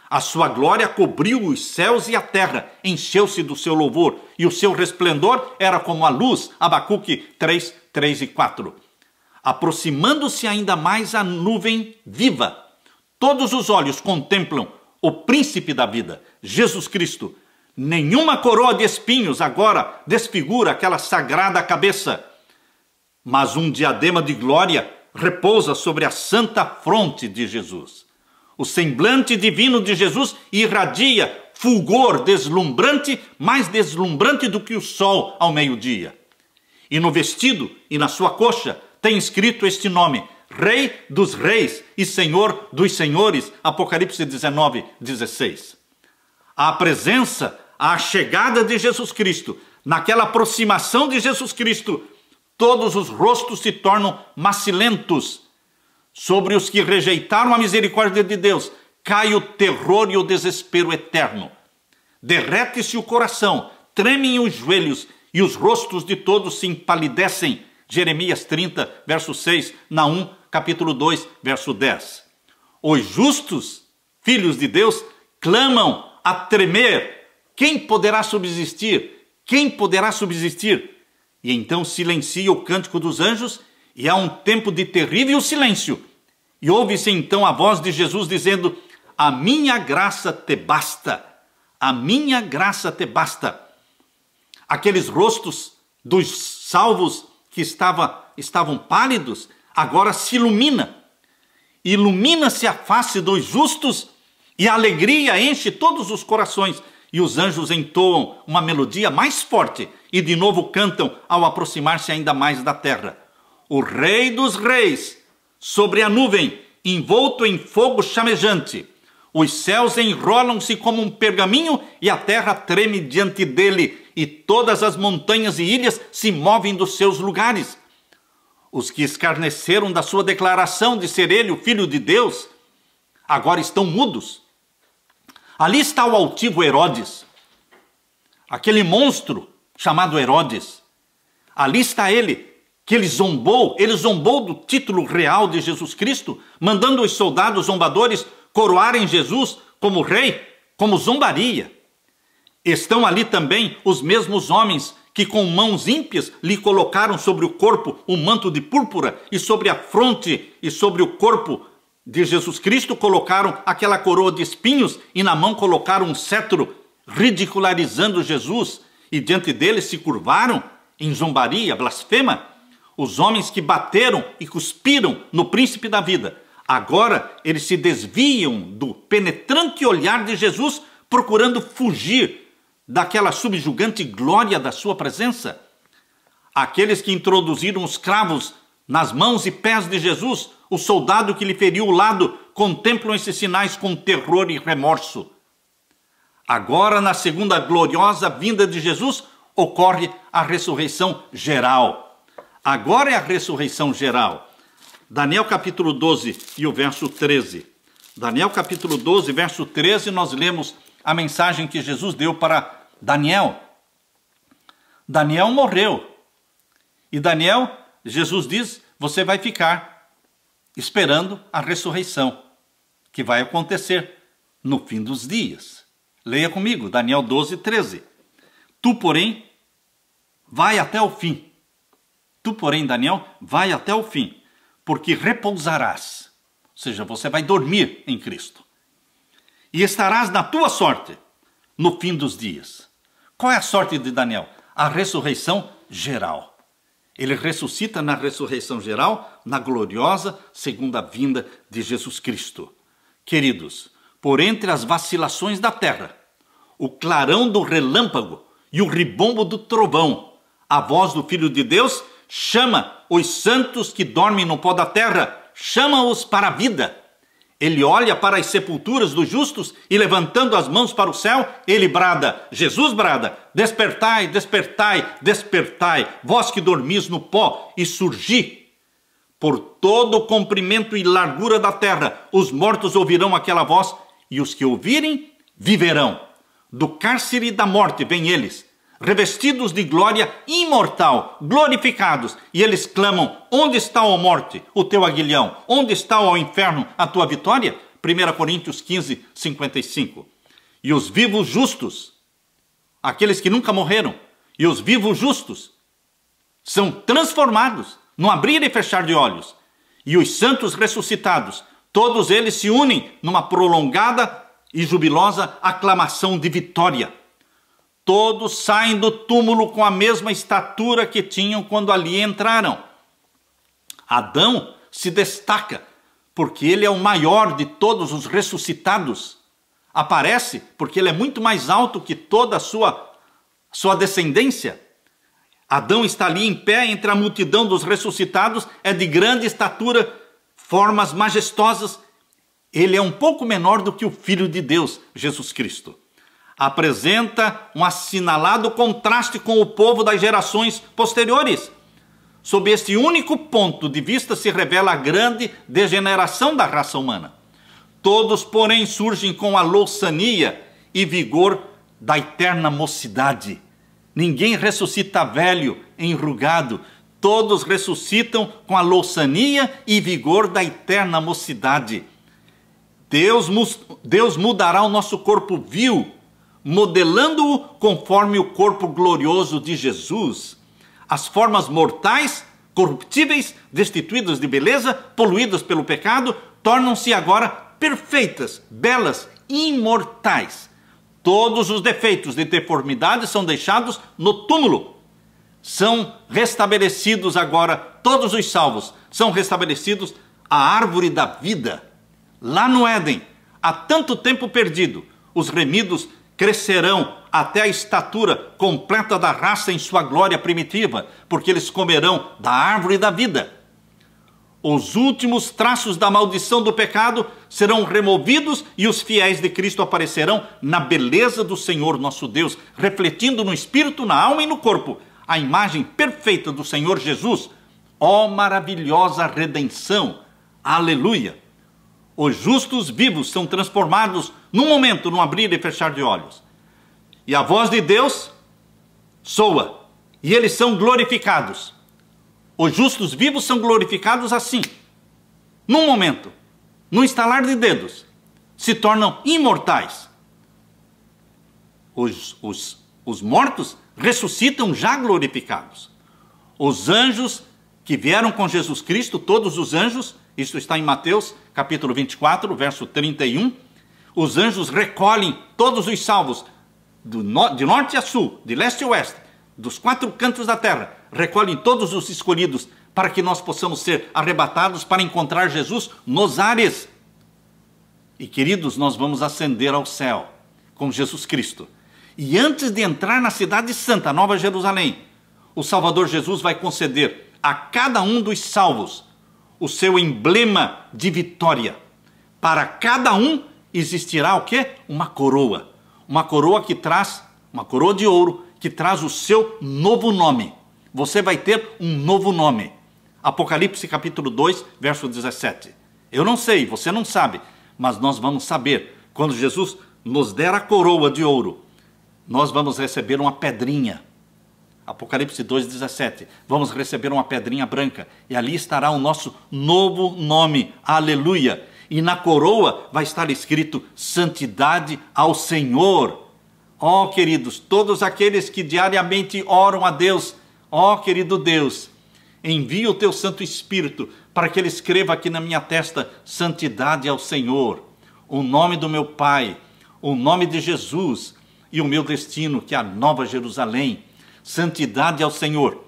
A sua glória cobriu os céus e a terra, encheu-se do seu louvor, e o seu resplendor era como a luz, Abacuque 3, 3 e 4. Aproximando-se ainda mais a nuvem viva, todos os olhos contemplam o príncipe da vida, Jesus Cristo. Nenhuma coroa de espinhos agora desfigura aquela sagrada cabeça, mas um diadema de glória repousa sobre a santa fronte de Jesus. O semblante divino de Jesus irradia fulgor deslumbrante, mais deslumbrante do que o sol ao meio-dia. E no vestido e na sua coxa tem escrito este nome: Rei dos Reis e Senhor dos Senhores, Apocalipse 19, 16. A presença, a chegada de Jesus Cristo, naquela aproximação de Jesus Cristo, todos os rostos se tornam macilentos. Sobre os que rejeitaram a misericórdia de Deus, cai o terror e o desespero eterno. Derrete-se o coração, tremem os joelhos e os rostos de todos se empalidecem. Jeremias 30, verso 6, Naum, capítulo 2, verso 10. Os justos, filhos de Deus, clamam a tremer: quem poderá subsistir? Quem poderá subsistir? E então silencia o cântico dos anjos, e há um tempo de terrível silêncio. E ouve-se então a voz de Jesus dizendo: a minha graça te basta, a minha graça te basta. Aqueles rostos dos salvos que estavam pálidos, agora se ilumina. Ilumina-se a face dos justos e a alegria enche todos os corações. E os anjos entoam uma melodia mais forte e de novo cantam ao aproximar-se ainda mais da terra. O Rei dos Reis, sobre a nuvem, envolto em fogo chamejante. Os céus enrolam-se como um pergaminho e a terra treme diante dele, e todas as montanhas e ilhas se movem dos seus lugares. Os que escarneceram da sua declaração de ser ele o Filho de Deus, agora estão mudos. Ali está o altivo Herodes, aquele monstro chamado Herodes. Ali está ele, que ele zombou do título real de Jesus Cristo, mandando os soldados zombadores coroarem Jesus como rei, como zombaria. Estão ali também os mesmos homens que com mãos ímpias lhe colocaram sobre o corpo um manto de púrpura, e sobre a fronte e sobre o corpo de Jesus Cristo colocaram aquela coroa de espinhos, e na mão colocaram um cetro, ridicularizando Jesus, e diante dele se curvaram em zombaria, blasfema. Os homens que bateram e cuspiram no príncipe da vida, agora eles se desviam do penetrante olhar de Jesus, procurando fugir daquela subjugante glória da sua presença. Aqueles que introduziram os cravos nas mãos e pés de Jesus, o soldado que lhe feriu o lado, contemplam esses sinais com terror e remorso. Agora, na segunda gloriosa vinda de Jesus, ocorre a ressurreição geral. Agora é a ressurreição geral. Daniel capítulo 12 e o verso 13. Daniel capítulo 12, verso 13, nós lemos a mensagem que Jesus deu para Daniel. Daniel morreu. E Daniel, Jesus diz, você vai ficar esperando a ressurreição, que vai acontecer no fim dos dias. Leia comigo, Daniel 12, 13. Tu, porém, vai até o fim. Tu, porém, Daniel, vai até o fim, porque repousarás. Ou seja, você vai dormir em Cristo. E estarás na tua sorte no fim dos dias. Qual é a sorte de Daniel? A ressurreição geral. Ele ressuscita na ressurreição geral, na gloriosa segunda vinda de Jesus Cristo. Queridos, por entre as vacilações da terra, o clarão do relâmpago e o ribombo do trovão, a voz do Filho de Deus chama os santos que dormem no pó da terra, chama-os para a vida. Ele olha para as sepulturas dos justos e, levantando as mãos para o céu, ele brada, Jesus brada: despertai, despertai, despertai, vós que dormis no pó, e surgi. Por todo o comprimento e largura da terra, os mortos ouvirão aquela voz, e os que ouvirem, viverão. Do cárcere da morte vêm eles, revestidos de glória imortal, glorificados, e eles clamam: onde está, ó morte, o teu aguilhão? Onde está, ó inferno, a tua vitória? 1 Coríntios 15, 55. E os vivos justos, aqueles que nunca morreram, e os vivos justos, são transformados no abrir e fechar de olhos. E os santos ressuscitados, todos eles se unem numa prolongada e jubilosa aclamação de vitória. Todos saem do túmulo com a mesma estatura que tinham quando ali entraram. Adão se destaca, porque ele é o maior de todos os ressuscitados. Aparece porque ele é muito mais alto que toda a sua descendência. Adão está ali em pé entre a multidão dos ressuscitados, é de grande estatura, formas majestosas. Ele é um pouco menor do que o Filho de Deus, Jesus Cristo. Apresenta um assinalado contraste com o povo das gerações posteriores. Sob este único ponto de vista se revela a grande degeneração da raça humana. Todos, porém, surgem com a louçania e vigor da eterna mocidade. Ninguém ressuscita velho, enrugado. Todos ressuscitam com a louçania e vigor da eterna mocidade. Deus mudará o nosso corpo vil, modelando-o conforme o corpo glorioso de Jesus. As formas mortais, corruptíveis, destituídas de beleza, poluídas pelo pecado, tornam-se agora perfeitas, belas, imortais. Todos os defeitos de deformidade são deixados no túmulo. São restabelecidos agora, todos os salvos, são restabelecidos a árvore da vida. Lá no Éden, há tanto tempo perdido, os remidos crescerão até a estatura completa da raça em sua glória primitiva, porque eles comerão da árvore da vida. Os últimos traços da maldição do pecado serão removidos e os fiéis de Cristo aparecerão na beleza do Senhor nosso Deus, refletindo no espírito, na alma e no corpo a imagem perfeita do Senhor Jesus. Ó maravilhosa redenção! Aleluia! Os justos vivos são transformados num momento, num abrir e fechar de olhos. E a voz de Deus soa, e eles são glorificados. Os justos vivos são glorificados assim, num momento, num estalar de dedos, se tornam imortais. Os mortos ressuscitam já glorificados. Os anjos que vieram com Jesus Cristo, todos os anjos, isso está em Mateus capítulo 24, verso 31, os anjos recolhem todos os salvos, de norte a sul, de leste a oeste, dos quatro cantos da terra, recolhem todos os escolhidos para que nós possamos ser arrebatados para encontrar Jesus nos ares. E queridos, nós vamos ascender ao céu com Jesus Cristo. E antes de entrar na cidade santa, Nova Jerusalém, o Salvador Jesus vai conceder a cada um dos salvos o seu emblema de vitória. Para cada um existirá o quê? Uma coroa. Uma coroa que traz, uma coroa de ouro, que traz o seu novo nome. Você vai ter um novo nome. Apocalipse capítulo 2, verso 17. Eu não sei, você não sabe, mas nós vamos saber. Quando Jesus nos der a coroa de ouro, nós vamos receber uma pedrinha. Apocalipse 2,17. Vamos receber uma pedrinha branca. E ali estará o nosso novo nome. Aleluia. E na coroa vai estar escrito santidade ao Senhor. Ó, queridos, todos aqueles que diariamente oram a Deus, ó, querido Deus, envia o teu Santo Espírito para que ele escreva aqui na minha testa santidade ao Senhor. O nome do meu Pai, o nome de Jesus e o meu destino, que é a Nova Jerusalém. Santidade ao Senhor.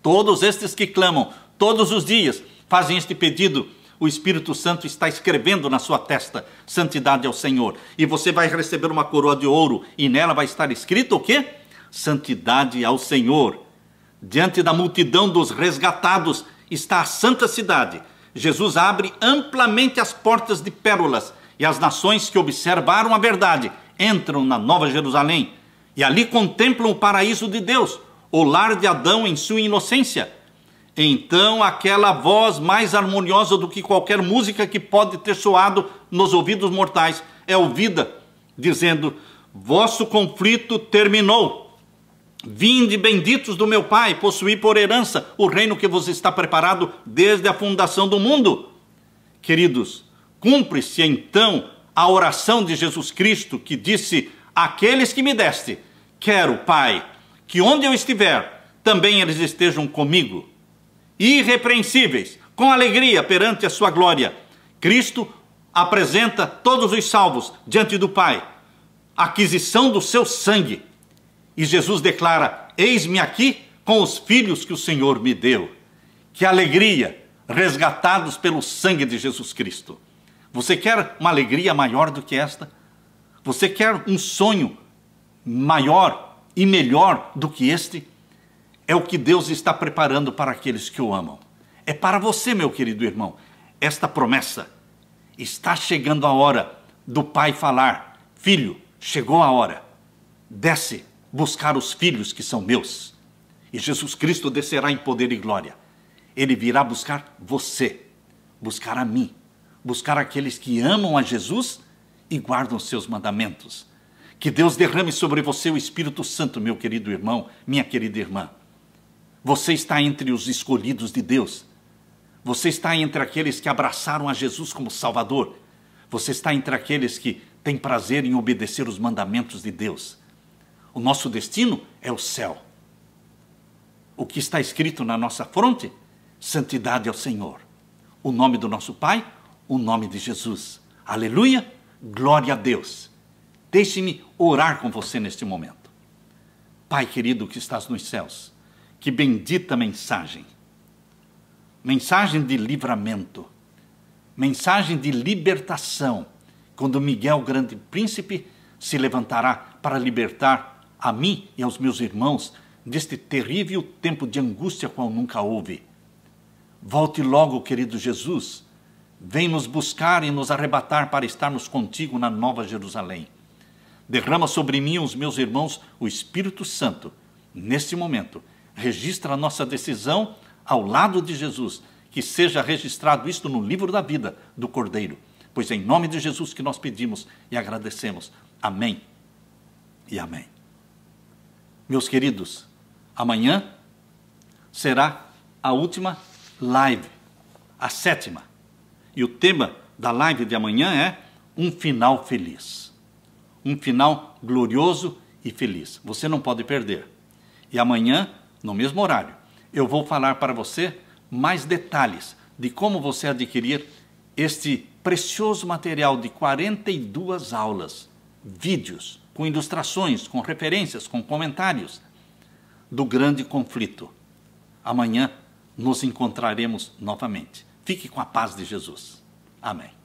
Todos estes que clamam todos os dias fazem este pedido. O Espírito Santo está escrevendo na sua testa santidade ao Senhor. E você vai receber uma coroa de ouro e nela vai estar escrito o quê? Santidade ao Senhor. Diante da multidão dos resgatados está a santa cidade, Jesus abre amplamente as portas de pérolas, e as nações que observaram a verdade entram na Nova Jerusalém, e ali contemplam o paraíso de Deus, o lar de Adão em sua inocência. Então aquela voz mais harmoniosa do que qualquer música que pode ter soado nos ouvidos mortais é ouvida, dizendo: vosso conflito terminou. Vinde benditos do meu Pai, possuí por herança o reino que vos está preparado desde a fundação do mundo. Queridos, cumpre-se então a oração de Jesus Cristo, que disse: aqueles que me deste, quero, Pai, que onde eu estiver, também eles estejam comigo, irrepreensíveis, com alegria perante a sua glória. Cristo apresenta todos os salvos diante do Pai, aquisição do seu sangue. E Jesus declara: eis-me aqui com os filhos que o Senhor me deu. Que alegria, resgatados pelo sangue de Jesus Cristo. Você quer uma alegria maior do que esta? Você quer um sonho maior e melhor do que este? É o que Deus está preparando para aqueles que o amam. É para você, meu querido irmão, esta promessa. Está chegando a hora do Pai falar: filho, chegou a hora, desce buscar os filhos que são meus. E Jesus Cristo descerá em poder e glória. Ele virá buscar você, buscar a mim, buscar aqueles que amam a Jesus e guardam os seus mandamentos. Que Deus derrame sobre você o Espírito Santo, meu querido irmão, minha querida irmã. Você está entre os escolhidos de Deus. Você está entre aqueles que abraçaram a Jesus como Salvador. Você está entre aqueles que têm prazer em obedecer os mandamentos de Deus. O nosso destino é o céu. O que está escrito na nossa fronte? Santidade ao Senhor. O nome do nosso Pai, o nome de Jesus. Aleluia, glória a Deus. Deixe-me orar com você neste momento. Pai querido que estás nos céus, que bendita mensagem. Mensagem de livramento. Mensagem de libertação. Quando Miguel, grande príncipe, se levantará para libertar a mim e aos meus irmãos deste terrível tempo de angústia qual nunca houve. Volte logo, querido Jesus. Vem nos buscar e nos arrebatar para estarmos contigo na Nova Jerusalém. Derrama sobre mim e os meus irmãos o Espírito Santo. Neste momento, registra a nossa decisão ao lado de Jesus. Que seja registrado isto no livro da vida do Cordeiro. Pois é em nome de Jesus que nós pedimos e agradecemos. Amém e amém. Meus queridos, amanhã será a última live, a 7ª. E o tema da live de amanhã é um final feliz. Um final glorioso e feliz. Você não pode perder. E amanhã, no mesmo horário, eu vou falar para você mais detalhes de como você adquirir este precioso material de 42 aulas, vídeos, com ilustrações, com referências, com comentários do grande conflito. Amanhã nos encontraremos novamente. Fique com a paz de Jesus. Amém.